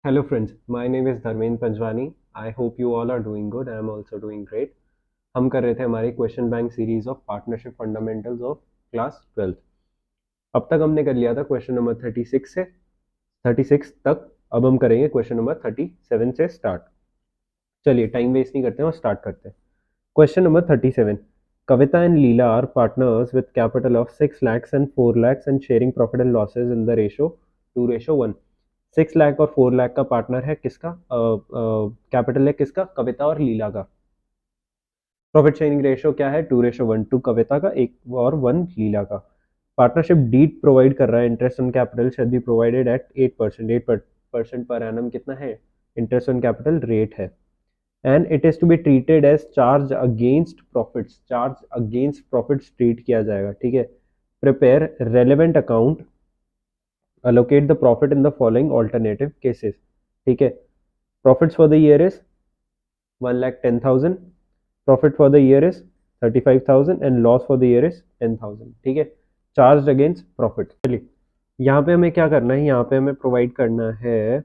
Hello friends, my name is Dharmendra Panjwani. I hope you all are doing good. I am also doing great. हम कर रहे थे हमारी question bank series of partnership fundamentals of class 12th। अब तक हमने कर लिया था क्वेश्चन नंबर 36 से 36 तक। अब हम करेंगे क्वेश्चन नंबर 37 से स्टार्ट। चलिए टाइम वेस्ट नहीं करते हैं और स्टार्ट करते हैं। Question number 37। Kavita and Leela are partners with capital of 6 lakhs and 4 lakhs and sharing profit and losses in the ratio 2:1। 6 lakh और 4 लाख का पार्टनर है किसका? कैपिटल है किसका? कविता और लीला का। प्रॉफिट शेयरिंग रेशियो क्या है? 2:1, 2 कविता का, 1 और 1 लीला का। पार्टनरशिप डीड प्रोवाइड कर रहा है interest on capital shall be provided at 8%। 8% पर एनम कितना है? इंटरेस्ट ऑन कैपिटल रेट है। And it is to be treated as charge against profits. Charge against profits treat किया जाएगा, ठीक है। Prepare relevant account, allocate the profit in the following alternative cases, ठीक है। profits for the year is 1,10,000, profit for the year is 35,000 and loss for the year is 10,000, ठीक है। charged against profit। चलिए यहाँ पे हमें क्या करना है? यहाँ पे हमें प्रोवाइड करना है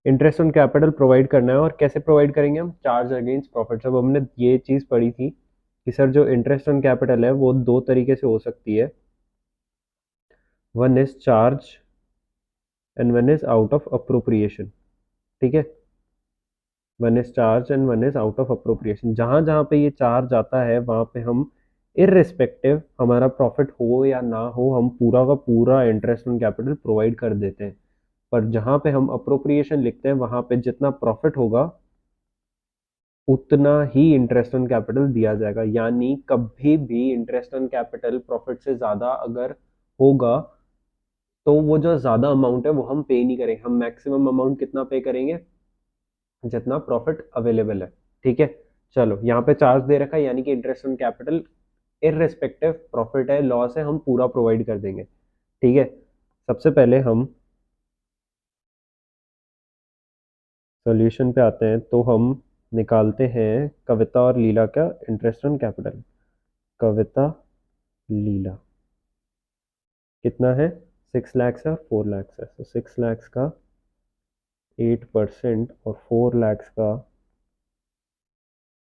इंटरेस्ट ऑन कैपिटल प्रोवाइड करना है। और कैसे प्रोवाइड करेंगे हम? Charge against profit. अब हमने ये चीज़ पढ़ी थी कि सर जो इंटरेस्ट ऑन कैपिटल है वो दो तरीके से हो सकती है। One is charge and one is out of appropriation, ठीक है। One is charge and one is out of appropriation. जहां जहां पे ये चार्ज आता है वहां पे हम इररिस्पेक्टिव हमारा प्रॉफिट हो या ना हो, हम पूरा का पूरा इंटरेस्ट ऑन कैपिटल प्रोवाइड कर देते हैं। पर जहां पे हम अप्रोप्रिएशन लिखते हैं वहां पे जितना प्रॉफिट होगा उतना ही इंटरेस्ट ऑन कैपिटल दिया जाएगा। यानी कभी भी इंटरेस्ट ऑन कैपिटल प्रॉफिट से ज्यादा अगर होगा तो वो जो ज्यादा अमाउंट है वो हम पे नहीं करेंगे। हम मैक्सिमम अमाउंट कितना पे करेंगे? जितना प्रॉफिट अवेलेबल है, ठीक है। चलो यहाँ पे चार्ज दे रखा है यानी कि interest on capital irrespective profit है लॉस है हम पूरा प्रोवाइड कर देंगे, ठीक है। सबसे पहले हम सॉल्यूशन पे आते हैं तो हम निकालते हैं कविता और लीला का इंटरेस्ट ऑन कैपिटल। कविता लीला कितना है? 6 लैक्स है और 4 लैक्स है। तो 6 लैक्स का 8% और 4 लैक्स का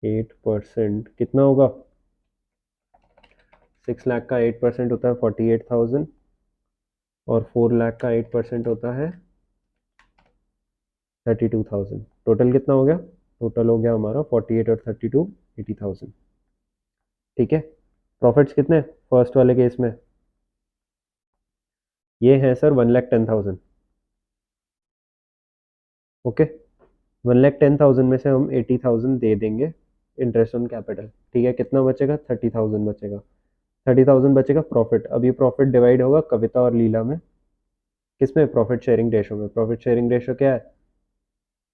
8% कितना होगा? 6 लाख का 8% होता है 48,000 और 4 लाख का 8% होता है 32,000। टोटल कितना हो गया? टोटल हो गया हमारा 48 और 32 80,000, ठीक है। प्रॉफिट्स कितने फर्स्ट वाले केस में? ये है सर 1,10,000, ओके। 1,10,000 में से हम 80,000 दे देंगे इंटरेस्ट ऑन कैपिटल, ठीक है। कितना बचेगा? 30,000 बचेगा। 30,000 बचेगा प्रॉफिट। अब ये प्रॉफिट डिवाइड होगा कविता और लीला में, किसमें? प्रॉफिट शेयरिंग रेशो में। प्रॉफिट शेयरिंग रेशो क्या है?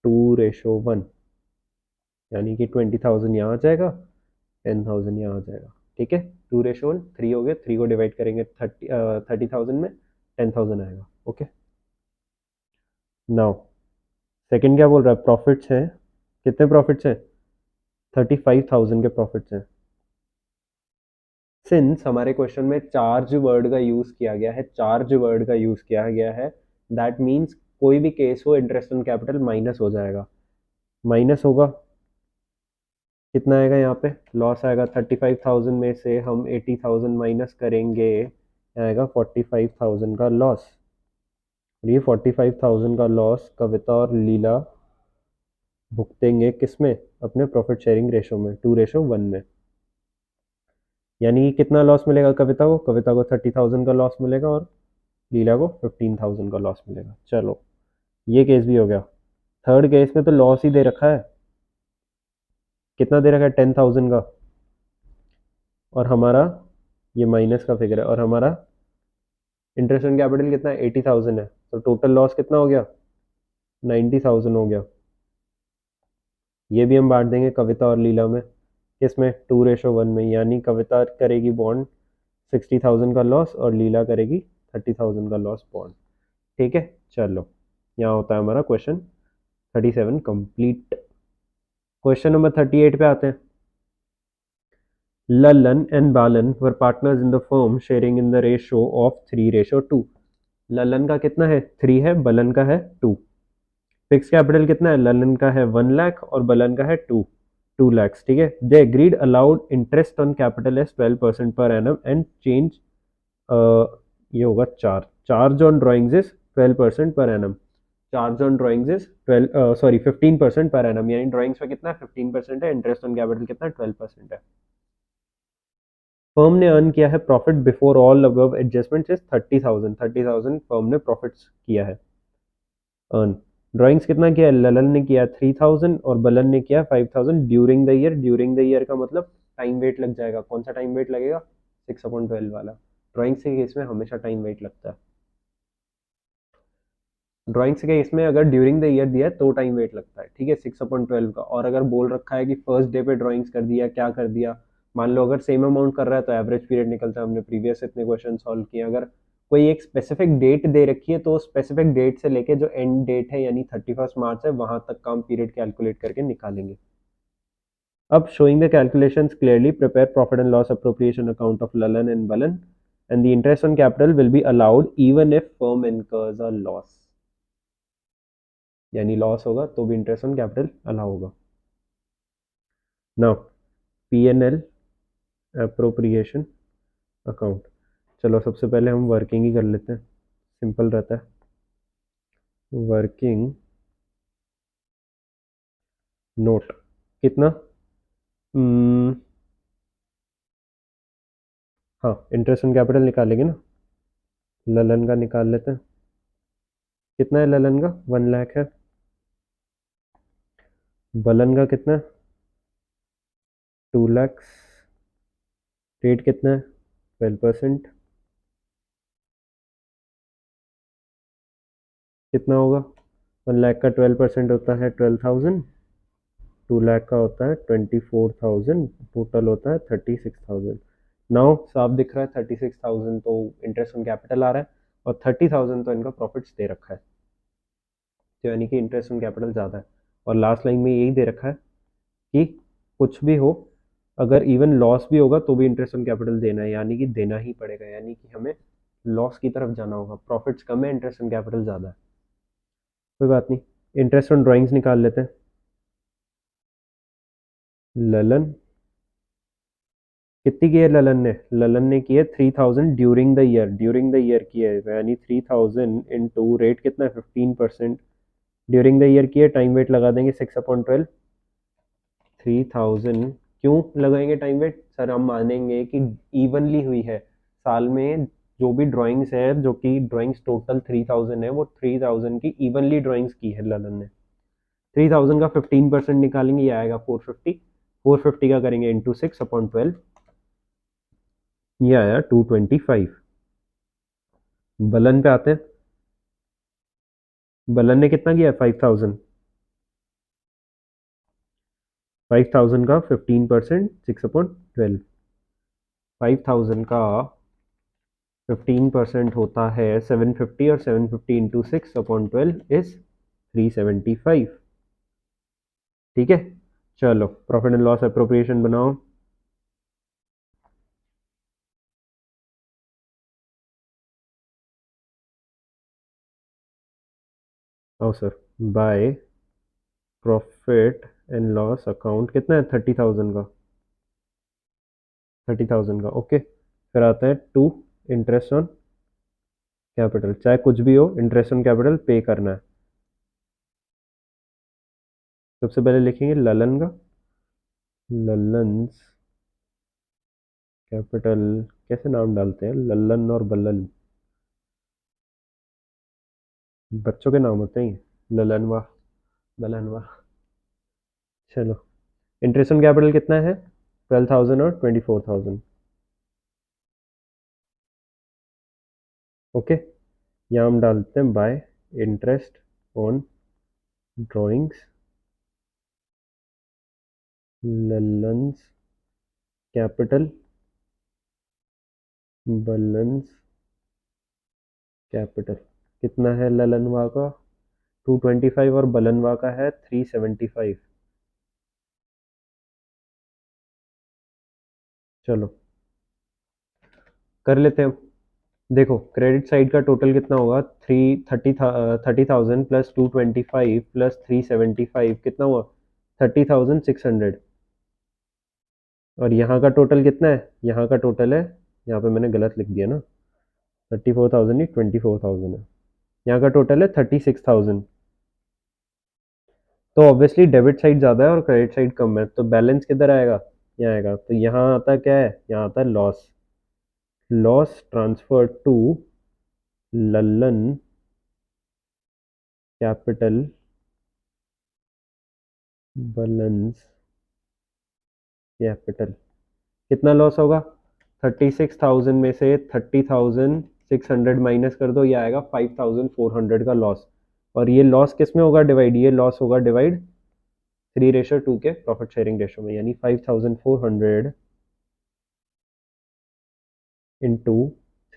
2:1, यानी कि 20,000 यहाँ आ जाएगा, 10,000 यहाँ आ जाएगा, ठीक है। 2:1 3 हो गया। 3 को डिवाइड करेंगे 30,000 में, 10,000 आएगा, ओके। नाउ सेकंड क्या बोल रहा है? प्रॉफिट्स हैं। कितने प्रॉफिट्स हैं? 35,000 के प्रॉफिट्स हैं। सिंस हमारे क्वेश्चन में चार्ज वर्ड का यूज किया गया है, चार्ज वर्ड का यूज किया गया है, दैट मीन्स कोई भी केस हो इंटरेस्ट ऑन कैपिटल माइनस हो जाएगा। माइनस होगा कितना आएगा? यहाँ पे लॉस आएगा। 35,000 में से हम 80,000 माइनस करेंगे, आएगा 45,000 का लॉस। और ये 45,000 का लॉस कविता और लीला भुगतेंगे किसमें? अपने प्रॉफिट शेयरिंग रेशो में, 2:1 में। यानी कि कितना लॉस मिलेगा कविता को? कविता को 30,000 का लॉस मिलेगा और लीला को 15,000 का लॉस मिलेगा। चलो ये केस भी हो गया। थर्ड केस में तो लॉस ही दे रखा है। कितना दे रखा है? 10,000 का। और हमारा ये माइनस का फिगर है और हमारा इंटरेस्ट ऑन कैपिटल कितना है? 80,000 है। तो टोटल लॉस कितना हो गया? 90,000 हो गया। ये भी हम बांट देंगे कविता और लीला में, किसमें? 2:1 में। यानी कविता करेगी बॉन्ड 60,000 का लॉस और लीला करेगी 30,000 का लॉस बॉन्ड, ठीक है। चलो यहाँ होता है हमारा क्वेश्चन 37 कंप्लीट। क्वेश्चन नंबर 38 पे आते हैं। Lallan and Balan were partners in the firm sharing in the ratio of 3:2। Lalan का कितना है 3 है, बलन का है 2। फिक्स कैपिटल कितना है, ललन का है 1 लाख और बलन का है 2 lakhs, ठीक है। They agreed allowed interest on capital as 12% पर एनम एंड चेंज, ये होगा चार्ज ऑन ड्राइंग्स इज 12% पर annum. Charge on drawings is 15% per annum, यानी ड्राइंग्स पे कितना 15% है, इंटरेस्ट ऑन कैपिटल कितना 12% है। फर्म ने अर्न किया है profit before all above adjustment is 30,000 firm ने प्रॉफिट्स किया है अर्न। ड्राइंग्स कितना किया है, ललन ने किया 3,000 और बलन ने किया 5,000 during the year. During the year का मतलब टाइम वेट लग जाएगा। कौन सा टाइम वेट लगेगा, 6/12 वाला। ड्राइंग्स के केस में हमेशा टाइम वेट लगता है। ड्राइंग्स के केस में अगर ड्यूरिंग द ईयर दिया है तो टाइम वेट लगता है, ठीक है, 6/12 का। और अगर बोल रखा है कि फर्स्ट डे पे ड्राइंग्स कर दिया, क्या कर दिया, मान लो अगर सेम अमाउंट कर रहा है तो एवरेज पीरियड निकलता है। हमने प्रीवियस इतने क्वेश्चन सॉल्व किए। अगर कोई एक स्पेसिफिक डेट दे रखी है तो स्पेसिफिक डेट से लेके जो एंड डेट है यानी 31 मार्च है वहां तक का हम पीरियड कैलकुलेट करके निकालेंगे। अब showing the calculations clearly, prepare profit and loss appropriation account of Lalan and Balan, and the interest on capital will be allowed even if firm incurs a loss, यानी लॉस होगा तो भी interest on capital allow होगा। Now P&L appropriation account. चलो सबसे पहले हम working ही कर लेते हैं, सिंपल रहता है। वर्किंग नोट कितना, हाँ इंटरेस्ट ऑन कैपिटल निकालेंगे ना। ललन का निकाल लेते हैं, कितना है ललन का 1 लाख है। बलन का कितना है 2 lakhs। रेट कितना है 12%। कितना होगा, 1 लाख का 12% होता है 12,000। 2 लाख का होता है 24,000। टोटल होता है 36,000। नाउ साफ दिख रहा है 36,000 तो इंटरेस्ट ऑन कैपिटल आ रहा है और 30,000 तो इनका प्रॉफिट्स दे रखा है, तो यानी कि इंटरेस्ट ऑन कैपिटल ज़्यादा है। और लास्ट लाइन में यही दे रखा है कि कुछ भी हो, अगर इवन लॉस भी होगा तो भी इंटरेस्ट ऑन कैपिटल देना है, यानी कि देना ही पड़ेगा। यानी कि हमें लॉस की तरफ जाना होगा, प्रॉफिट्स कम है, इंटरेस्ट ऑन कैपिटल ज़्यादा है। कोई बात नहीं, इंटरेस्ट ऑन ड्राइंग्स निकाल लेते हैं। ललन कितनी की है, ललन ने की है 3,000 during the year. During the year की है यानी 3,000 इंटू रेट कितना है 15%। ड्यूरिंग द ईयर की है, टाइम वेट लगा देंगे 6/12। 3,000 क्यों लगाएंगे टाइम वेट, सर हम मानेंगे कि इवनली हुई है साल में। जो भी ड्राइंग्स है, जो कि ड्राइंग्स टोटल 3,000 है, वो 3,000 की इवनली ड्राइंग्स की है ललन ने। 3,000 का 15% निकालेंगे, ये आएगा 450। 450 का करेंगे इंटू 6/12, ये आया 225। बलन पे आते हैं, बलन ने कितना किया 5,000। 5,000 का 15% 6/12। 5,000 का 15% होता है 750 और 750 इंटू 6/12 इज 375, ठीक है। चलो प्रॉफिट एंड लॉस अप्रोप्रिएशन बनाओ। आओ sir, by profit and loss account कितना है 30,000 का, 30,000 का ओके। फिर आता है टू इंटरेस्ट ऑन कैपिटल, चाहे कुछ भी हो इंटरेस्ट ऑन कैपिटल पे करना है। सबसे पहले लिखेंगे ललन का, ललन्स कैपिटल। कैसे नाम डालते हैं, लल्लन और बल्लन, बच्चों के नाम होते हैं ललनवा बलनवा। चलो इंटरेस्ट ऑन कैपिटल कितना है 12,000 और 24,000, ओके। यहाँ हम डालते हैं by interest on drawings Lalan's capital Balan's capital. कितना है ललनवा का 225 और बलनवा का है 375। चलो कर लेते हैं। देखो क्रेडिट साइड का टोटल कितना होगा, 30,000 प्लस 225 प्लस 375 कितना हुआ, 30,600। और यहाँ का टोटल कितना है, यहाँ का टोटल है, यहाँ पे मैंने गलत लिख दिया ना, 34,000 नहीं 24,000 है। यहाँ का टोटल है 36,000। तो ऑब्वियसली डेबिट साइड ज़्यादा है और क्रेडिट साइड कम है, तो बैलेंस किधर आएगा, यहाँ आएगा। तो यहाँ आता क्या है, यहाँ आता है loss, loss transfer to Lallan capital balance capital. कितना लॉस होगा, 36,000 में से 30,600 माइनस कर दो, ये आएगा 5,400 का लॉस। और ये लॉस किस में होगा डिवाइड, ये लॉस होगा डिवाइड 3:2 के प्रॉफिट शेयरिंग रेशो में, यानी 5,400 इंटू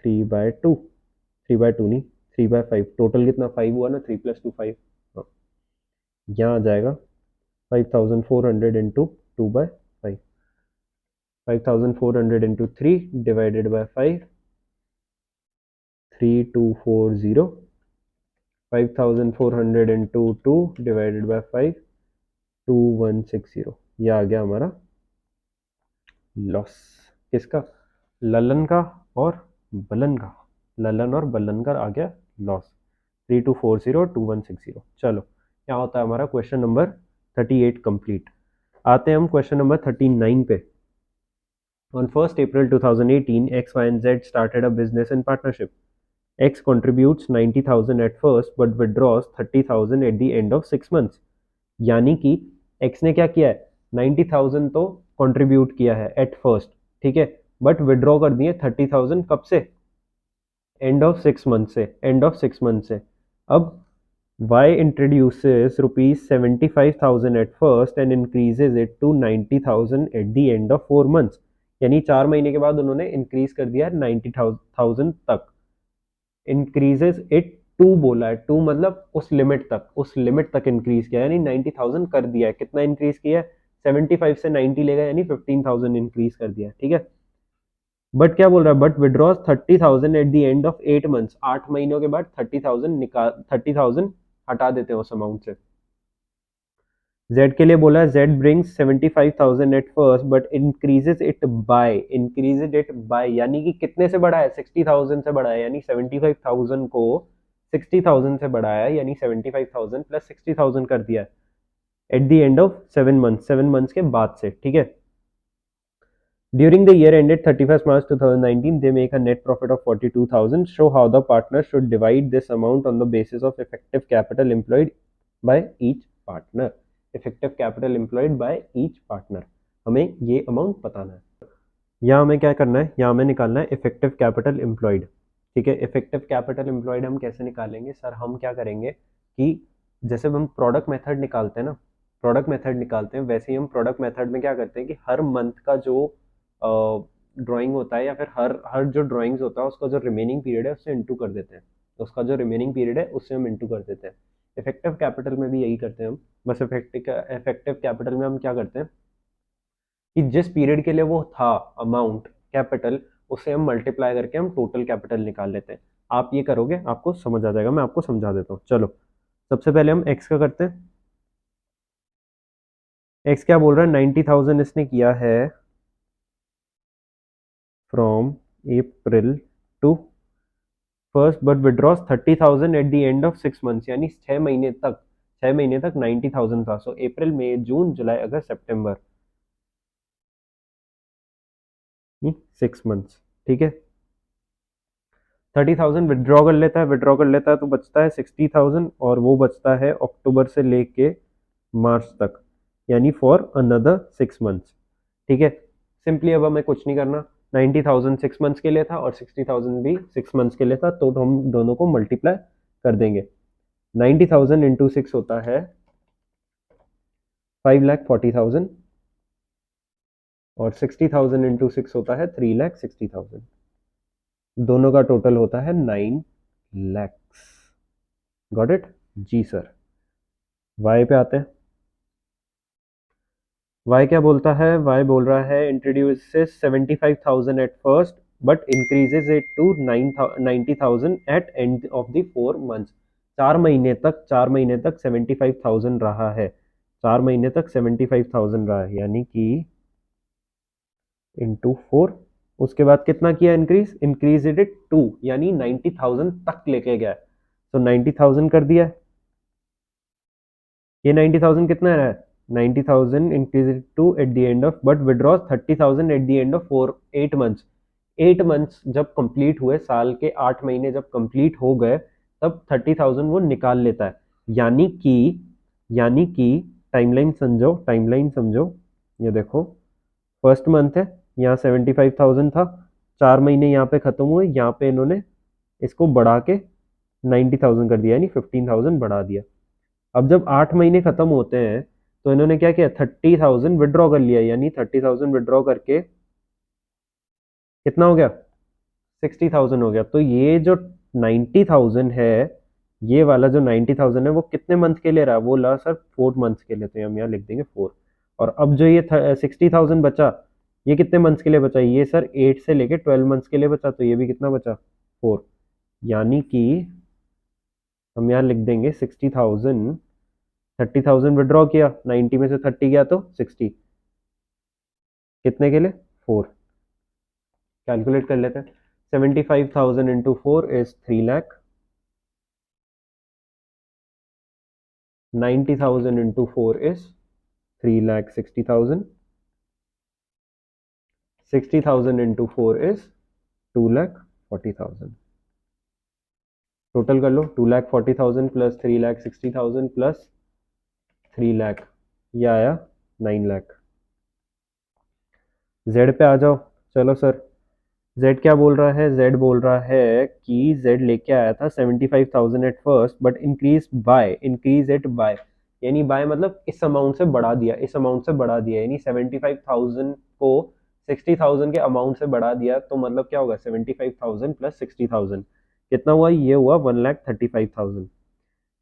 3/2, 3/2 नहीं 3/5, टोटल कितना 5 हुआ ना, 3 + 2 5। हाँ, यहाँ आ जाएगा 5,400 into 2/5, 5,400 into 3 divided by 5, 3240, 5,400 into 2 divided by 5, 2160। ये आ गया हमारा लॉस, किसका, ललन का और बलन का, ललन और बलन का आ गया लॉस, 3240 2160। चलो क्या होता है हमारा क्वेश्चन नंबर 38 कंप्लीट। आते हैं हम क्वेश्चन नंबर 39 पे। On 1st April 2018, X, Y, and Z started a business in partnership. X contributes 90,000 at first but withdraws 30,000 at the end of 6 months. यानी कि X ने क्या किया है, 90,000 तो कंट्रीब्यूट किया है एट फर्स्ट, ठीक है, बट विड्रॉ कर दिए 30,000 कब से, एंड ऑफ 6 मंथ से, एंड ऑफ 6 मंथ से। अब Y introduces rupees 75,000 at first and increases it to 90,000 at the end of 4 months। यानी 4 महीने के बाद उन्होंने इंक्रीज कर दिया 90,000 तक। इंक्रीजेस इट टू बोला है, टू मतलब उस लिमिट तक, उस लिमिट तक इंक्रीज किया, यानी 90,000 कर दिया है। कितना इंक्रीज किया है, 75 से 90 लेगा, यानी 15,000 इंक्रीज कर दिया, ठीक है। बट क्या बोल रहा है, but withdraws 30,000 at the end of 8 months, 8 महीनों के बाद 30,000 निकाल, 30,000 हटा देते हैं उस अमाउंट से। Z के लिए बोला है, Z brings 75,000 at first but increases it by यानी कि कितने से बढ़ाया, 60,000 से बढ़ाया, यानी 75,000 को 60,000 से बढ़ाया, यानी 75,000 प्लस 60,000 कर दिया eight the end of 7 months, 7 months के बाद से, ठीक है। During the year ended 31st March 2019, they make a net profit of 42,000. Show how the partners should divide this amount on the basis of effective capital employed by each partner. Effective capital employed by each partner. हमें ये amount बताना है। यहाँ हमें क्या करना है, यहाँ हमें निकालना है इफेक्टिव कैपिटल एम्प्लॉयड, ठीक है। इफेक्टिव कैपिटल एम्प्लॉयड हम कैसे निकालेंगे सर, हम क्या करेंगे कि जैसे हम प्रोडक्ट मेथड निकालते हैं ना, प्रोडक्ट मेथड निकालते हैं, वैसे ही हम प्रोडक्ट मेथड में क्या करते हैं कि हर मंथ का जो ड्राइंग होता है, या फिर हर हर जो ड्राइंग्स होता है उसका जो रिमेनिंग पीरियड है उससे इंटू कर देते हैं, उसका जो रिमेनिंग पीरियड है उससे हम इंटू कर देते हैं। इफेक्टिव कैपिटल में भी यही करते हैं हम, बस इफेक्टिव कैपिटल में हम क्या करते हैं कि जिस पीरियड के लिए वो था अमाउंट कैपिटल, उससे हम मल्टीप्लाई करके हम टोटल कैपिटल निकाल लेते हैं। आप ये करोगे आपको समझ आ जाएगा, मैं आपको समझा देता हूँ। चलो सबसे पहले हम एक्स का करते हैं। एक्स क्या बोल रहा है, 90,000 इसने किया है from April to first but withdraws 30,000 at the end of 6 months, यानी 6 महीने तक, 6 महीने तक 90,000 था। सो अप्रैल मई जून जुलाई अगस्त सितंबर, 6 मंथ्स, ठीक है। 30,000 विड्रॉ कर लेता है, विड्रॉ कर लेता है तो बचता है 60,000, और वो बचता है अक्टूबर से लेके मार्च तक, यानी फॉर अनदर 6 मंथ्स, ठीक है। सिंपली अब हमें कुछ नहीं करना, 90,000 6 मंथ्स के लिए था और 60,000 भी 6 मंथ्स के लिए था, तो हम दोनों को मल्टीप्लाई कर देंगे। 90,000 इंटू 6 होता है 5,40,000, और 60,000 इंटू 6 होता है 3,60,000। दोनों का टोटल होता है 9 लैक्स। गॉट इट, जी सर। वाई पे आते हैं। वाई क्या बोलता है, वाई बोल रहा है introduces 75,000 at first but increases it to 90,000 at end of the 4 months. 4 महीने तक 75,000 रहा है, 4 महीने तक 75,000 रहा है, यानी कि इंटू 4। उसके बाद कितना किया इंक्रीज इट टू, यानी 90,000 तक लेके गया, तो 90,000 कर दिया। ये 90,000 कितना रहा है, 90,000 increase it to at the end of, but withdraw 30,000 at the end of 8 months. 8 months जब कंप्लीट हुए, साल के 8 महीने जब कंप्लीट हो गए, तब 30,000 वो निकाल लेता है। यानी कि टाइमलाइन समझो। ये देखो, फर्स्ट मंथ है, यहाँ 75,000 था, 4 महीने यहाँ पे खत्म हुए, यहाँ पे इन्होंने इसको बढ़ा के 90,000 कर दिया, यानी 15,000 बढ़ा दिया। अब जब 8 महीने खत्म होते हैं, तो इन्होंने क्या किया, 30,000 विड्रॉ कर लिया, यानी 30,000 विड्रॉ करके कितना हो गया, 60,000 हो गया। तो ये जो 90,000 है, ये वाला जो 90,000 है, वो कितने मंथ के लिए रहा, वो ला सर 4 मंथ्स के लिए, तो हम यहाँ लिख देंगे 4। और अब जो ये 60,000 बचा, ये कितने मंथ्स के लिए बचा, ये सर 8 से लेके 12 मंथ्स के लिए बचा, तो ये भी कितना बचा, 4। यानी कि हम यहाँ लिख देंगे 60,000, 30,000 विड्रॉ किया, 90 में से 30 गया तो 60, कितने के लिए, 4। कैलकुलेट कर लेते हैं, 75,000 into 4 is 3 lakh, 90,000 into 4 is 3,60,000, 60,000 into 4 is 2,40,000। Total कर लो, 2,40,000 प्लस 3,60,000 प्लस 3 लाख, ये आया 9 लाख। जेड पे आ जाओ। चलो सर, जेड क्या बोल रहा है, जेड बोल रहा है कि जेड लेके आया था 75,000 at first, but increase it by, यानी बाय मतलब इस अमाउंट से बढ़ा दिया, इस अमाउंट से बढ़ा दिया, यानी 75,000 को 60,000 के अमाउंट से बढ़ा दिया, तो मतलब क्या होगा, 75,000 प्लस 60,000 कितना हुआ, ये हुआ 1,35,000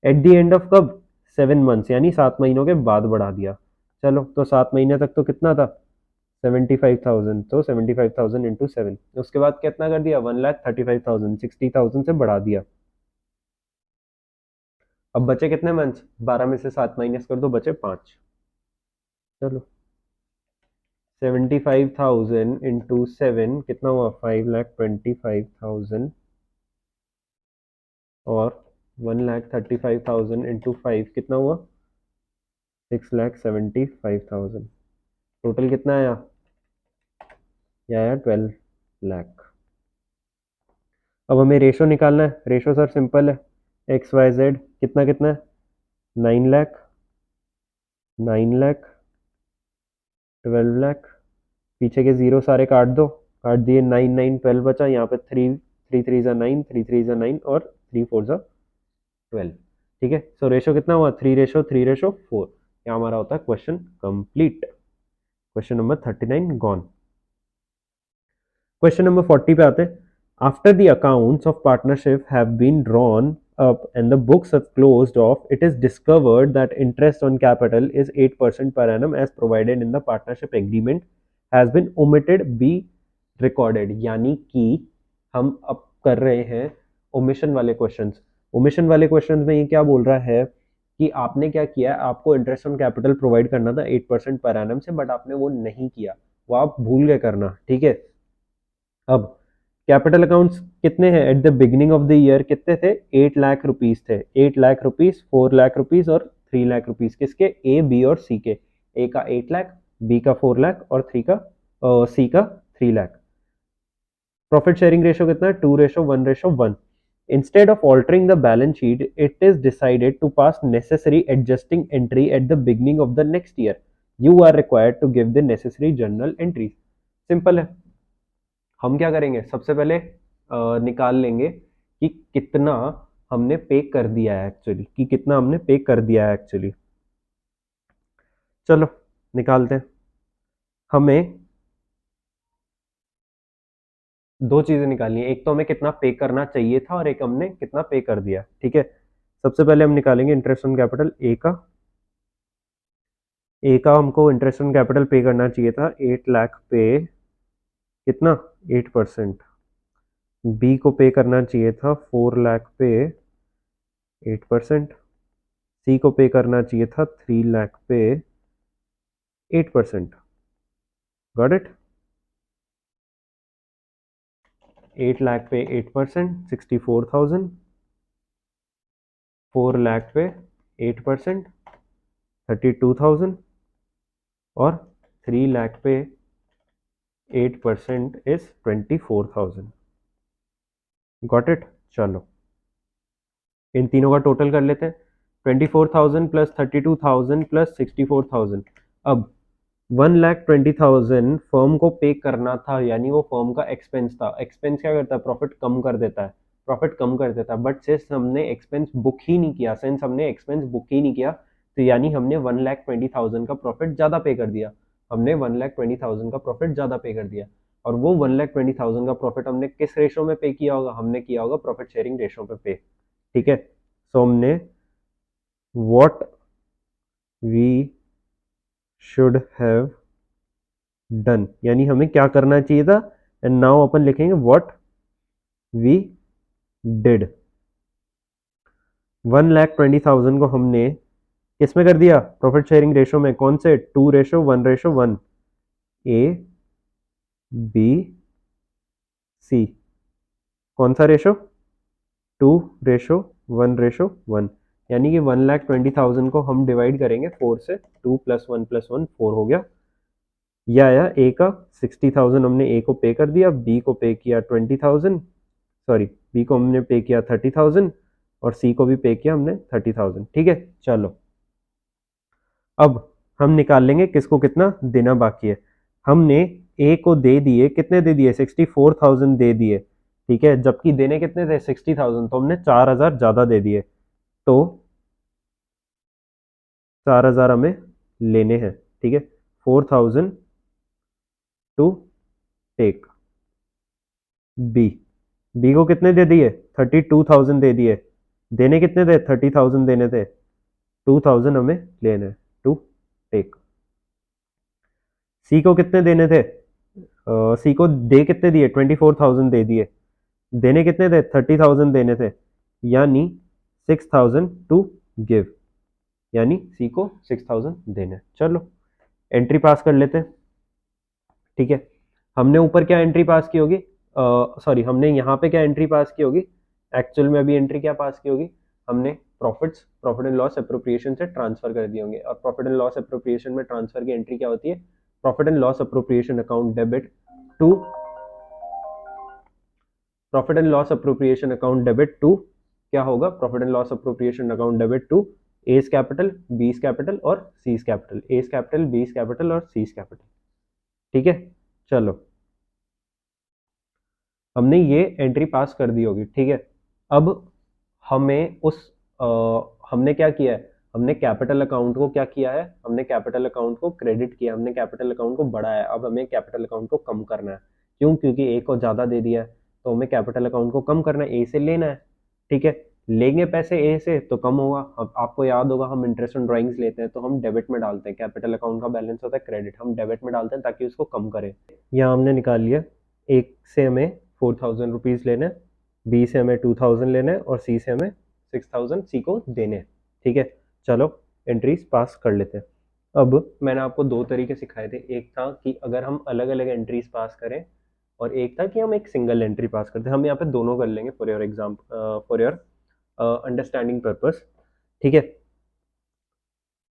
एट द एंड ऑफ कब, 7 मंथ्स, यानी 7 महीनों के बाद बढ़ा दिया। चलो, तो 7 महीने तक तो कितना था, 75,000, तो 75,000 इंटू 7, उसके बाद कितना कर दिया, 1,35,000, 60,000 से बढ़ा दिया। अब बचे कितने मंथ्स, 12 में से 7 माइनस कर दो, बचे 5। चलो, 75,000 इंटू 7 कितना हुआ, 5,25,000, और 1,35,000 इंटू 5 कितना हुआ, 6,75,000। टोटल कितना आया, ये आया 12 लाख। अब हमें रेशो निकालना है, रेशो सर सिंपल है, एक्स वाई जेड कितना कितना है, 9 लाख, 9 लाख, 12 लाख, पीछे के जीरो सारे काट दो, काट दिए, 9 9 12 बचा, यहाँ पे 3 3 3 जा 9, 3 3 जा 9, और 3 4 जा 12। ठीक है, सो रेशो कितना हुआ, 3:4। यहाँ हमारा होता है question complete. Question number 39 gone. Question number 40 पे आते हैं। After the accounts of partnership have been drawn up and the books have closed off, it is discovered that interest on capital is 8% per annum as provided in the partnership agreement has been omitted be recorded। यानी कि हम अब कर रहे हैं omission वाले questions. Omission वाले questions में ये क्या बोल रहा है कि आपने क्या किया, आपको इंटरेस्ट ऑन कैपिटल प्रोवाइड करना था 8% पर एनम से, बट आपने वो नहीं किया, वो आप भूल गए करना। ठीक है, अब कैपिटल अकाउंट्स कितने हैं eight the beginning of the year, कितने थे, 8 लाख रुपीज थे, 8 लाख रुपीज, 4 लाख रुपीज और 3 लाख रुपीज, किसके, ए बी और सी के, ए का 8 लाख, बी का 4 लाख और सी का 3 लाख। प्रॉफिट शेयरिंग रेशो कितना है, 2:1:1। Instead of altering the balance sheet it is decided to pass necessary adjusting entry at the beginning of the next year, you are required to give the necessary journal entries. Simple है, हम क्या करेंगे, सबसे पहले निकाल लेंगे कि कितना हमने पे कर दिया है एक्चुअली, कि कितना हमने पे कर दिया है एक्चुअली। चलो निकालते हैं। हमें दो चीजें निकालनी है, एक तो हमें कितना पे करना चाहिए था और एक हमने कितना पे कर दिया। ठीक है, सबसे पहले हम निकालेंगे इंटरेस्ट ऑन कैपिटल ए का हमको इंटरेस्ट ऑन कैपिटल पे करना चाहिए था 8 लाख पे कितना, 8%। बी को पे करना चाहिए था 4 लाख पे 8%, सी को पे करना चाहिए था 3 लाख पे 8%। Got it? 8 लाख पे 8% 64,000, 4 लाख पे 8% 32,000 और 3 लाख पे 8% इज 24,000। Got it? चलो इन तीनों का टोटल कर लेते हैं। 24,000 प्लस 32,000 प्लस 64,000। अब 1,20,000 फर्म को पे करना था, यानी वो फर्म का एक्सपेंस था। एक्सपेंस क्या करता है? प्रॉफिट कम कर देता है। प्रॉफिट कम कर देता है, बट सिंस हमने एक्सपेंस बुक ही नहीं किया, तो यानी हमने 1,20,000 का प्रॉफिट ज्यादा पे कर दिया। हमने 1,20,000 का प्रॉफिट ज्यादा पे कर दिया। और वो 1,20,000 का प्रॉफिट हमने किस रेशो में पे किया होगा? हमने किया होगा प्रॉफिट शेयरिंग रेशो पे पे। ठीक है, सो हमने what we should have done, यानी हमें क्या करना चाहिए था, एंड नाउ अपन लिखेंगे व्हाट वी डिड। 1,20,000 को हमने किसमें कर दिया? प्रॉफिट शेयरिंग रेशो में। कौन से? 2:1:1। A B C. कौन सा रेशो? 2:1:1। यानी कि 1,20,000 को हम डिवाइड करेंगे 4 से। 2 + 1 + 1 4 हो गया। यह आया ए का 60,000, हमने ए को पे कर दिया, बी को पे किया 20,000, सॉरी बी को हमने पे किया 30,000 और सी को भी पे किया हमने 30,000। ठीक है, चलो अब हम निकाल लेंगे किसको कितना देना बाकी है। हमने ए को दे दिए, कितने दे दिए? 64,000 दे दिए। ठीक है, जबकि देने कितने थे? 60,000, तो हमने 4,000 ज्यादा दे दिए। तो 4,000 हमें लेने हैं। ठीक है, 4,000 टू टेक। बी, बी को कितने दे दिए? 32,000 दे दिए। देने कितने थे? 30,000 देने थे। 2,000 हमें लेना है टू टेक। सी को कितने देने थे? सी को दे कितने दिए? 24,000 दे दिए। देने कितने थे? 30,000 देने थे, यानी 6,000 टू गिव, यानी सी को 6,000 देने। चलो एंट्री पास कर लेते हैं। ठीक है, हमने ऊपर क्या एंट्री पास की होगी? सॉरी, हमने यहाँ पे क्या एंट्री पास की होगी? एक्चुअल में अभी एंट्री क्या पास की होगी? हमने प्रॉफिट एंड लॉस अप्रोप्रिएशन से ट्रांसफर कर दिए होंगे। और प्रॉफिट एंड लॉस अप्रोप्रिएशन में ट्रांसफर की एंट्री क्या होती है? Profit and loss appropriation account debit to profit and loss appropriation account debit to क्या होगा? Profit and loss appropriation account debit to A's capital, B's capital और C's capital. A's capital, B's capital और C's capital. ठीक है, चलो हमने ये entry पास कर दी होगी। ठीक है, अब हमें हमने क्या किया है? हमने कैपिटल अकाउंट को क्या किया है? हमने कैपिटल अकाउंट को क्रेडिट किया, हमने कैपिटल अकाउंट को बढ़ाया। अब हमें कैपिटल अकाउंट को कम करना है। क्यों? क्योंकि ए को ज्यादा दे दिया है, तो हमें कैपिटल अकाउंट को कम करना है, ए से लेना है। ठीक है, लेंगे पैसे ए से तो कम होगा। अब आपको याद होगा हम इंटरेस्ट ऑन ड्राइंग्स लेते हैं तो हम डेबिट में डालते हैं। कैपिटल अकाउंट का बैलेंस होता है क्रेडिट, हम डेबिट में डालते हैं ताकि उसको कम करें। यहाँ हमने निकाल लिया, एक से हमें 4,000 रुपीज़ लेने, बी से हमें 2,000 लेने और सी से हमें 6,000 सी को देने। ठीक है, चलो एंट्रीज पास कर लेते हैं। अब मैंने आपको दो तरीके सिखाए थे, एक था कि अगर हम अलग अलग एंट्रीज पास करें और एक था कि हम एक सिंगल एंट्री पास करते हैं। हम यहाँ पे दोनों कर लेंगे for your exam, for your understanding purpose. ठीक है,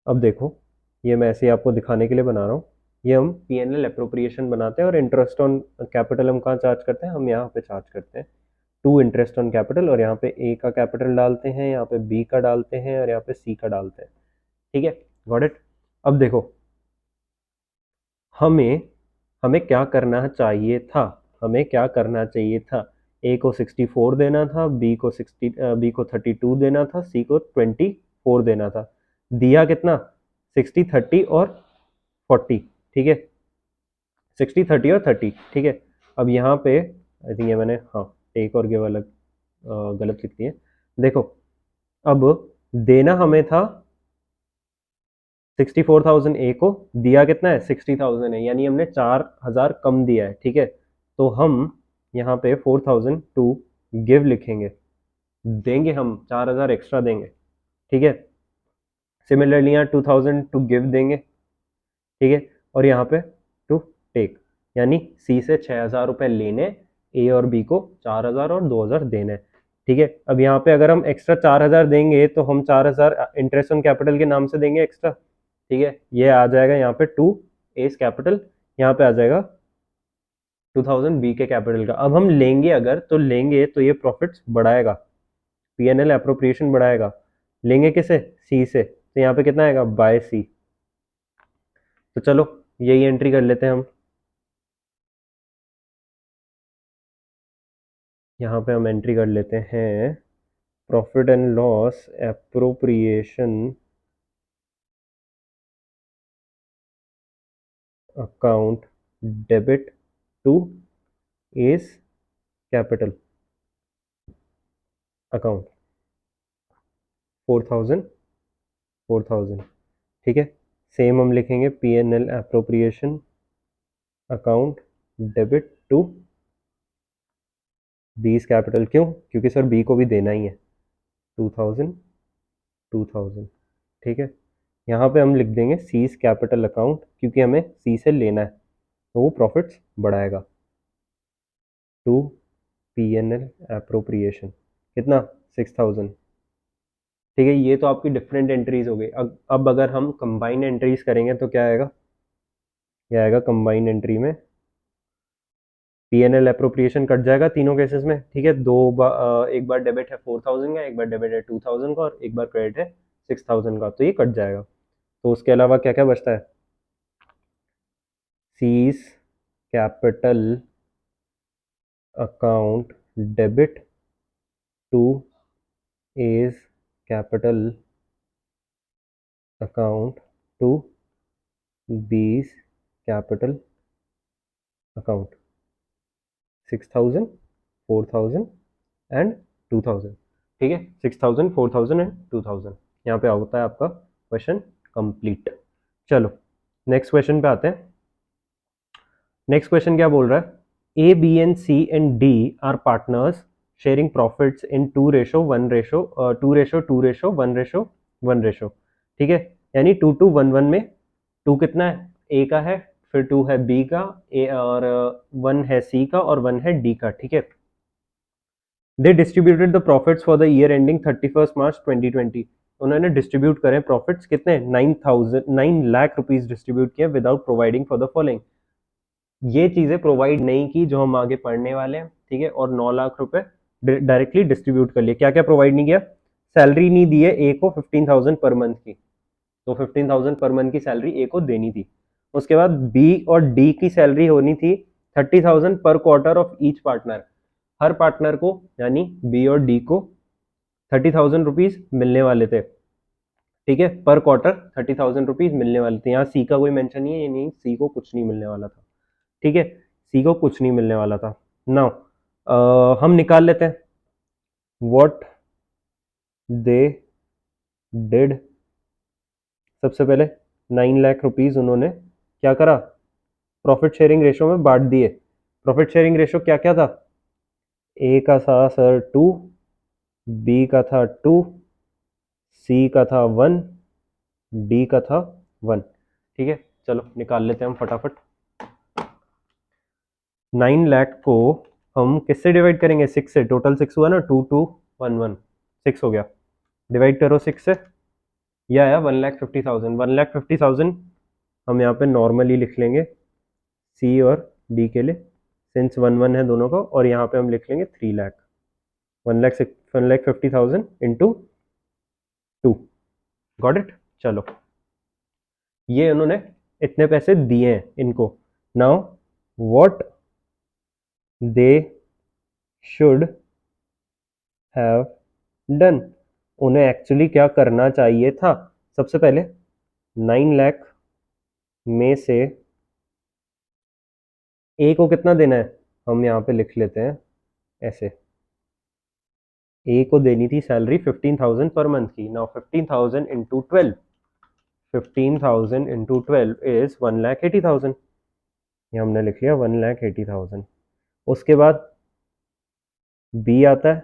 अब देखो ये मैं ऐसे ही आपको दिखाने के लिए बना रहा हूँ। ये हम पी&एल अप्रोप्रिएशन बनाते हैं और इंटरेस्ट ऑन कैपिटल हम कहाँ चार्ज करते हैं? हम यहाँ पे चार्ज करते हैं टू इंटरेस्ट ऑन कैपिटल। और यहाँ पे ए का कैपिटल डालते हैं, यहाँ पे बी का डालते हैं और यहाँ पे सी का डालते हैं। ठीक है, गॉट इट? अब देखो हमें हमें क्या करना चाहिए था? हमें क्या करना चाहिए था? ए को 64 देना था, बी को 32 देना था, सी को 24 देना था। दिया कितना? 60, 30 और 40। ठीक है, 60, 30 और 30। ठीक है, अब यहाँ पे आई थिंक ये मैंने हाँ टेक और गिव अलग गलत लिख दिए। देखो अब देना हमें था 64,000 ए को, दिया कितना है? 60,000 है, यानी हमने 4,000 कम दिया है। ठीक है, तो हम यहाँ पे 4000 टू गिव लिखेंगे, देंगे हम 4000 एक्स्ट्रा देंगे, ठीक है। सिमिलरली यहाँ 2000 टू गिव देंगे, ठीक है, और यहाँ पे टू टेक, यानी सी से 6000 रुपये लेने, ए और बी को 4000 और 2000 देने, ठीक है। अब यहाँ पे अगर हम एक्स्ट्रा 4000 देंगे तो हम 4000 इंटरेस्ट ऑन कैपिटल के नाम से देंगे एक्स्ट्रा, ठीक है। ये आ जाएगा यहाँ पे टू एस कैपिटल, यहाँ पे आ जाएगा 2000 बी के कैपिटल का। अब हम लेंगे अगर तो लेंगे तो ये प्रॉफिट्स बढ़ाएगा, पीएनएल एप्रोप्रिएशन बढ़ाएगा। लेंगे किसे? सी से, तो यहाँ पे कितना आएगा? बाय सी। तो चलो यही एंट्री कर लेते हैं हम। यहाँ पे हम एंट्री कर लेते हैं profit and loss appropriation account debit to A's capital account 4000, ठीक है। सेम हम लिखेंगे PNL appropriation account debit to B's capital. क्यों? क्योंकि सर बी को भी देना ही है 2000, ठीक है। यहाँ पे हम लिख देंगे सीज कैपिटल अकाउंट, क्योंकि हमें सी से लेना है तो वो प्रॉफिट्स बढ़ाएगा टू पीएनएल एप्रोप्रिएशन कितना? 6000, ठीक है। ये तो आपकी डिफरेंट एंट्रीज हो गई। अब अगर हम कंबाइन एंट्रीज करेंगे तो क्या आएगा? ये आएगा कंबाइन एंट्री में पीएनएल एप्रोप्रिएशन कट जाएगा तीनों केसेस में, ठीक है। एक बार डेबिट है 4000 का, एक बार डेबिट है 2000 का और एक बार क्रेडिट है 6000 का, तो ये कट जाएगा। तो उसके अलावा क्या क्या बचता है? C's capital account debit to A's capital account to B's capital account 6000, 4000 and 2000, ठीक है। 6000, 4000 एंड 2000। यहाँ पे होता है आपका क्वेश्चन कंप्लीट। चलो नेक्स्ट क्वेश्चन पे आते हैं। नेक्स्ट क्वेश्चन क्या बोल रहा है? A B and C and D are partners sharing profits in 2:1:2:1:1, ठीक है। यानी 2:1:1 में 2 कितना है? ए का है, फिर 2 है बी का, ए और 1 है सी का और 1 है डी का, ठीक है। They distributed the profits for the year ending 31 March 2020। उन्होंने डिस्ट्रीब्यूट करें प्रॉफिट्स कितने? 9 लाख रुपीज डिस्ट्रीब्यूट किए without providing for the following. ये चीजें प्रोवाइड नहीं की जो हम आगे पढ़ने वाले हैं, ठीक है। और 9 लाख रुपए डायरेक्टली डिस्ट्रीब्यूट कर लिए। क्या क्या प्रोवाइड नहीं किया? सैलरी नहीं दी है ए को 15,000 पर मंथ की, तो 15,000 पर मंथ की सैलरी ए को देनी थी। उसके बाद बी और डी की सैलरी होनी थी 30,000 पर quarter of each partner. Her partner को यानी बी और डी को 30,000 रुपीज मिलने वाले थे, ठीक है। पर क्वार्टर 30,000 रुपीज मिलने वाले थे। यहाँ सी का कोई मेंशन नहीं है, यानी सी को कुछ नहीं मिलने वाला था, ठीक है। सी को कुछ नहीं मिलने वाला था। नाउ हम निकाल लेते हैं व्हाट दे डिड। सबसे पहले 9 लाख रुपीज उन्होंने क्या करा? प्रॉफिट शेयरिंग रेशो में बांट दिए। प्रॉफिट शेयरिंग रेशो क्या क्या था? ए का था सर 2, बी का था 2, सी का था 1, डी का था 1, ठीक है। चलो निकाल लेते हैं हम फटाफट। 9 लाख को हम किससे डिवाइड करेंगे? 6 से। टोटल 6 हुआ ना, 2:2:1:1, 6 हो गया। डिवाइड करो 6 से, यह आया 1,50,000। 1,50,000 हम यहाँ पे नॉर्मली लिख लेंगे सी और डी के लिए, सिंस 1:1 है दोनों का, और यहाँ पे हम लिख लेंगे 3 लाख। 1,50,000 into 2, got it. चलो ये उन्होंने इतने पैसे दिए हैं इनको। Now what they should have done. उन्हें एक्चुअली क्या करना चाहिए था? सबसे पहले 9 लाख में से ए को कितना देना है? हम यहाँ पे लिख लेते हैं ऐसे, ए को देनी थी सैलरी 15,000 पर मंथ की। Now 15,000 into 12, 15,000 into 12 is 1,80,000। ये हमने लिख लिया 1,80,000। उसके बाद बी आता है,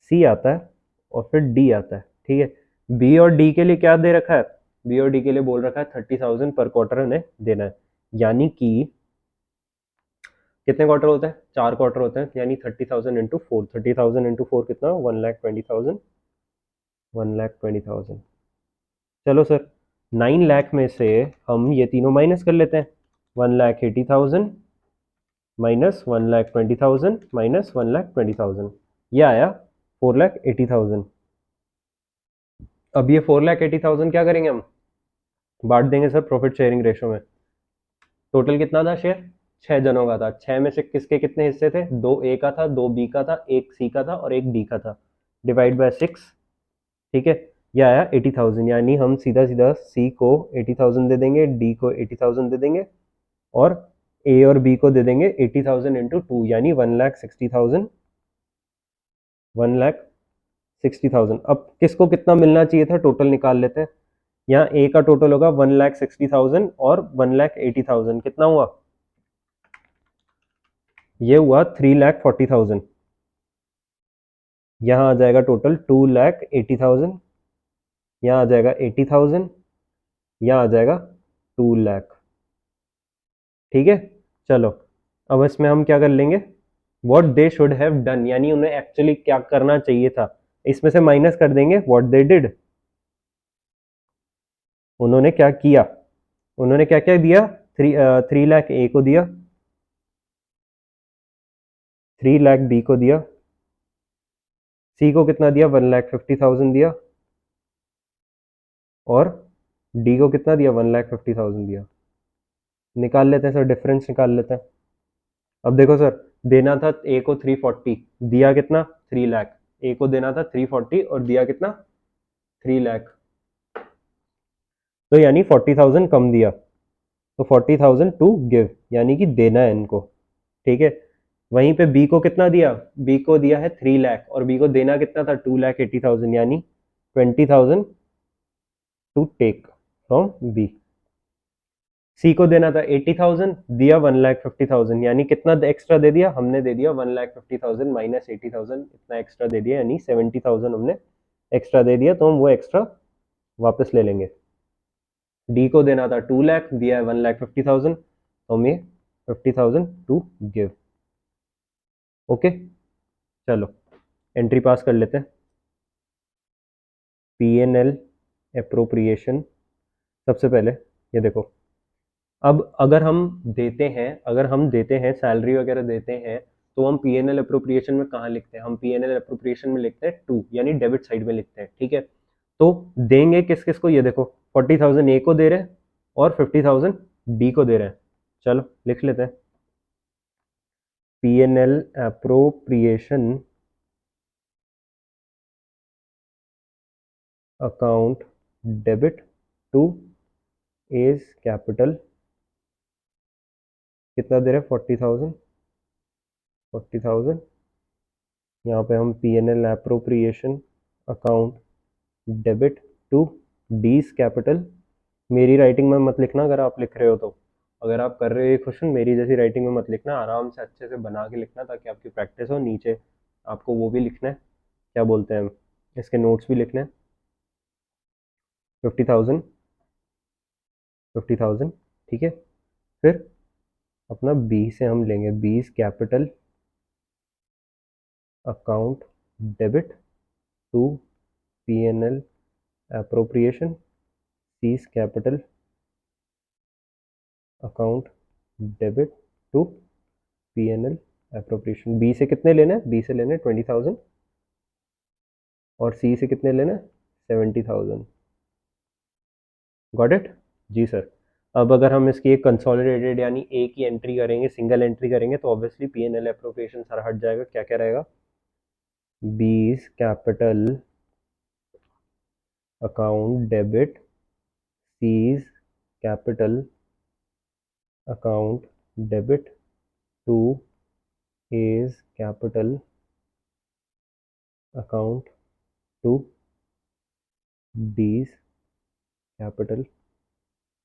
सी आता है और फिर डी आता है। ठीक है, बी और डी के लिए क्या दे रखा है, बी और डी के लिए बोल रखा है 30,000 पर क्वार्टर उन्हें देना है। यानी कि कितने क्वार्टर होते हैं, 4 क्वार्टर होते हैं, यानी 30,000 इंटू फोर, 30,000 इंटू फोर कितना, 1,20,000, 1,20,000। चलो सर, 9 लाख में से हम ये तीनों माइनस कर लेते हैं, 1,80,000 माइनस 1,20,000 माइनस 1,20,000, ये आया 4,80,000। अब ये 4,80,000 क्या करेंगे हम, बांट देंगे सर प्रॉफिट शेयरिंग रेशो में। टोटल कितना था शेयर, 6 जनों का था, 6 में से किसके कितने हिस्से थे, 2 ए का था, 2 बी का था, 1 सी का था और 1 डी का था, डिवाइड बाय 6। ठीक है, ये आया 80,000, यानी हम सीधा सीधा सी को 80,000 दे देंगे, डी को 80,000 दे देंगे और ए और बी को दे देंगे 80,000 इंटू टू, यानी 1,60,000, 1,60,000। अब किसको कितना मिलना चाहिए था, टोटल निकाल लेते हैं। यहाँ ए का टोटल होगा 1,60,000 और 1,80,000, कितना हुआ, ये हुआ 3,40,000। यहाँ आ जाएगा टोटल 2,80,000, यहाँ आ जाएगा 80,000, यहाँ आ जाएगा 2 लाख। ठीक है, चलो अब इसमें हम क्या कर लेंगे, what they should have done, यानी उन्हें एक्चुअली क्या करना चाहिए था, इसमें से माइनस कर देंगे वॉट दे डिड, उन्होंने क्या किया, उन्होंने क्या क्या दिया, 3 लाख ए को दिया, 3 लाख बी को दिया, सी को कितना दिया, 1,50,000 दिया और डी को कितना दिया, 1,50,000 दिया। निकाल लेते हैं सर, डिफरेंस निकाल लेते हैं। अब देखो सर, देना था ए को 340, दिया कितना, 3 लाख, ए को देना था 340 और दिया कितना, 3 लाख, तो यानी 40,000 कम दिया, तो 40,000 टू गिव, यानी कि देना है इनको। ठीक है, वहीं पे बी को कितना दिया, बी को दिया है 3 लाख और बी को देना कितना था, 2,80,000, यानी 20,000 टू टेक फ्रॉम बी। सी को देना था 80,000, दिया 1,50,000, यानी कितना एक्स्ट्रा दे दिया, हमने दे दिया 1,50,000 माइनस 80,000, इतना एक्स्ट्रा दे दिया, यानी 70,000 हमने एक्स्ट्रा दे दिया, तो हम वो एक्स्ट्रा वापस ले लेंगे। डी को देना था 2 लाख, दिया है 1,50,000, तो हम ये 50,000 टू गिव। ओके, चलो एंट्री पास कर लेते हैं। पी एन एल अप्रोप्रिएशन, सबसे पहले ये देखो, अब अगर हम देते हैं सैलरी वगैरह देते हैं, तो हम पी एन एल अप्रोप्रिएशन में कहाँ लिखते हैं, हम पी एन एल अप्रोप्रिएशन में लिखते हैं टू, यानी डेबिट साइड में लिखते हैं। ठीक है, तो देंगे किस किस को, ये देखो 40,000 ए को दे रहे हैं और 50,000 डी को दे रहे हैं। चलो लिख लेते हैं, P N L appropriation account debit to A's capital, कितना दे रहे हैं, 40,000, 40,000। यहाँ पे हम P N L appropriation account debit to D's capital, मेरी राइटिंग में मत लिखना अगर आप लिख रहे हो तो, अगर आप कर रहे हो क्वेश्चन मेरी जैसी राइटिंग में मत लिखना, आराम से अच्छे से बना के लिखना ताकि आपकी प्रैक्टिस हो। नीचे आपको वो भी लिखना है, क्या बोलते हैं, इसके नोट्स भी लिखने हैं। 50,000, 50,000, ठीक है। फिर अपना बी से हम लेंगे, B's capital account debit to P N L appropriation, C's capital account debit to P N L appropriation. B से कितने लेने हैं, बी से लेने 20,000 और सी से कितने लेने, 70,000। गॉट इट, जी सर। अब अगर हम इसकी एक कंसोलिडेटेड यानी ए की एंट्री करेंगे, सिंगल एंट्री करेंगे, तो obviously P N L appropriation सारा हट जाएगा, क्या क्या रहेगा, B's capital account debit, C's capital account debit to A's capital account to B's capital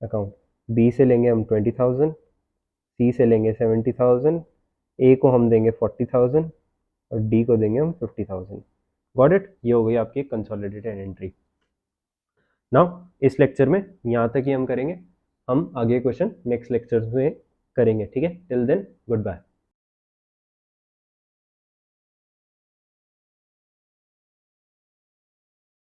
account. B से लेंगे हम 20,000, सी से लेंगे 70,000, ए को हम देंगे 40,000 और डी को देंगे हम 50,000। Got it? ये हो गई आपकी कंसोलिडेटेड एंट्री। नाउ इस लेक्चर में यहाँ तक ही हम करेंगे, हम आगे क्वेश्चन नेक्स्ट लेक्चर में करेंगे, ठीक है? Till then good bye.